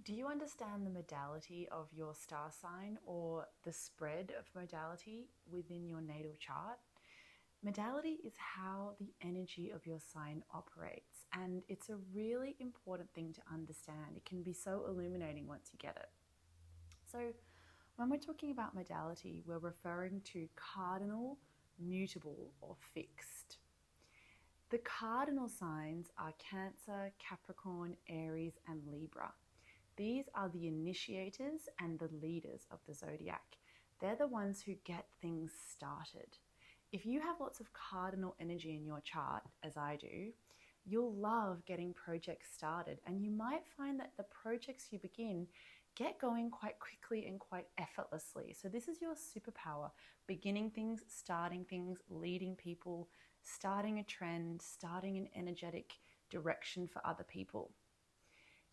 Do you understand the modality of your star sign or the spread of modality within your natal chart? Modality is how the energy of your sign operates, and it's a really important thing to understand. It can be so illuminating once you get it. So, when we're talking about modality, we're referring to cardinal, mutable, or fixed. The cardinal signs are Cancer, Capricorn, Aries, and Libra. These are the initiators and the leaders of the zodiac. They're the ones who get things started. If you have lots of cardinal energy in your chart, as I do, you'll love getting projects started, and you might find that the projects you begin get going quite quickly and quite effortlessly. So this is your superpower: beginning things, starting things, leading people, starting a trend, starting an energetic direction for other people.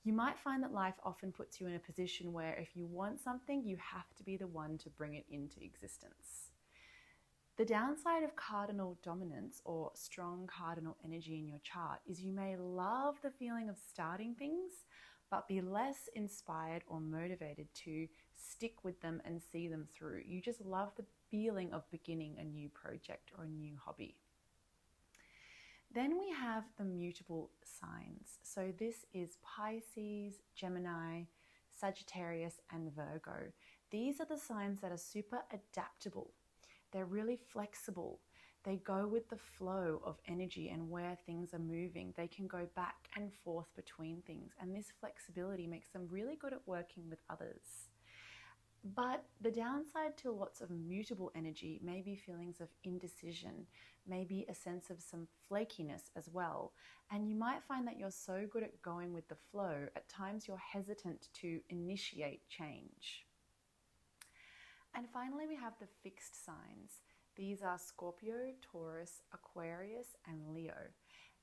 You might find that life often puts you in a position where if you want something, you have to be the one to bring it into existence. The downside of cardinal dominance or strong cardinal energy in your chart is you may love the feeling of starting things, but be less inspired or motivated to stick with them and see them through. You just love the feeling of beginning a new project or a new hobby. Then we have the mutable signs. So this is Pisces, Gemini, Sagittarius, and Virgo. These are the signs that are super adaptable. They're really flexible. They go with the flow of energy and where things are moving. They can go back and forth between things. And this flexibility makes them really good at working with others. But the downside to lots of mutable energy may be feelings of indecision, maybe a sense of some flakiness as well. And you might find that you're so good at going with the flow, at times you're hesitant to initiate change. And finally, we have the fixed signs. These are Scorpio, Taurus, Aquarius, and Leo.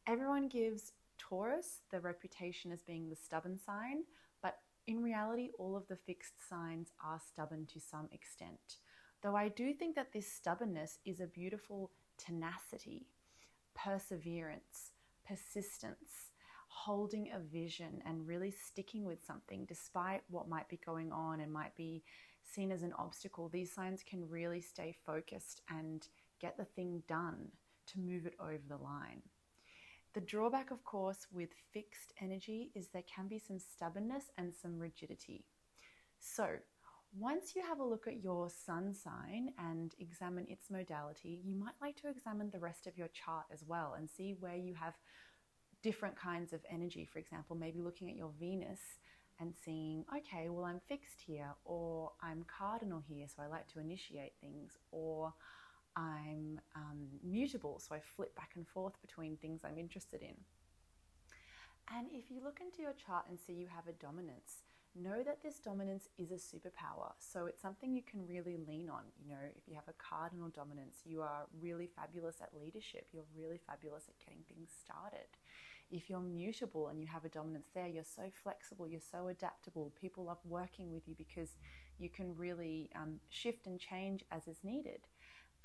Everyone gives Taurus the reputation as being the stubborn sign, but in reality, all of the fixed signs are stubborn to some extent. Though I do think that this stubbornness is a beautiful tenacity, perseverance, persistence, holding a vision and really sticking with something despite what might be going on and might be seen as an obstacle. These signs can really stay focused and get the thing done to move it over the line. The drawback, of course, with fixed energy is there can be some stubbornness and some rigidity. So once you have a look at your sun sign and examine its modality, you might like to examine the rest of your chart as well and see where you have different kinds of energy. For example, maybe looking at your Venus and seeing, okay, well, I'm fixed here, or I'm cardinal here, so I like to initiate things, or I'm mutable, so I flip back and forth between things I'm interested in. And if you look into your chart and see you have a dominance, know that this dominance is a superpower. So it's something you can really lean on. You know, if you have a cardinal dominance, you are really fabulous at leadership. You're really fabulous at getting things started. If you're mutable and you have a dominance there, you're so flexible, you're so adaptable. People love working with you because you can really shift and change as is needed.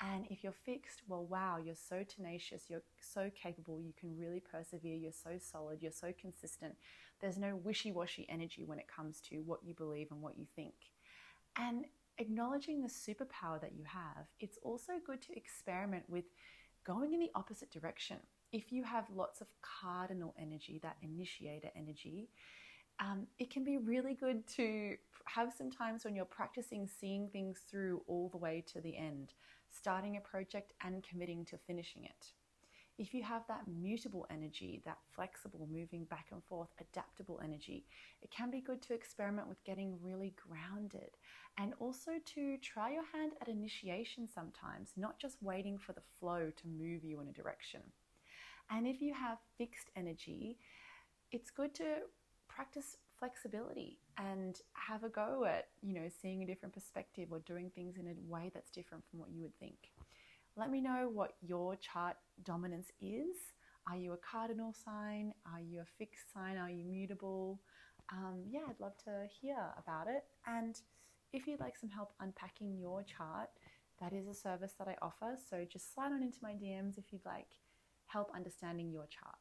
And if you're fixed, well, wow, you're so tenacious, you're so capable, you can really persevere, you're so solid, you're so consistent. There's no wishy-washy energy when it comes to what you believe and what you think. And acknowledging the superpower that you have, it's also good to experiment with going in the opposite direction. If you have lots of cardinal energy, that initiator energy, it can be really good to have some times when you're practicing seeing things through all the way to the end, starting a project and committing to finishing it. If you have that mutable energy, that flexible, moving back and forth, adaptable energy, it can be good to experiment with getting really grounded and also to try your hand at initiation sometimes, not just waiting for the flow to move you in a direction. And if you have fixed energy, it's good to practice flexibility and have a go at, seeing a different perspective or doing things in a way that's different from what you would think. Let me know what your chart dominance is. Are you a cardinal sign? Are you a fixed sign? Are you mutable? I'd love to hear about it. And if you'd like some help unpacking your chart, that is a service that I offer. So just slide on into my DMs if you'd like help understanding your chart.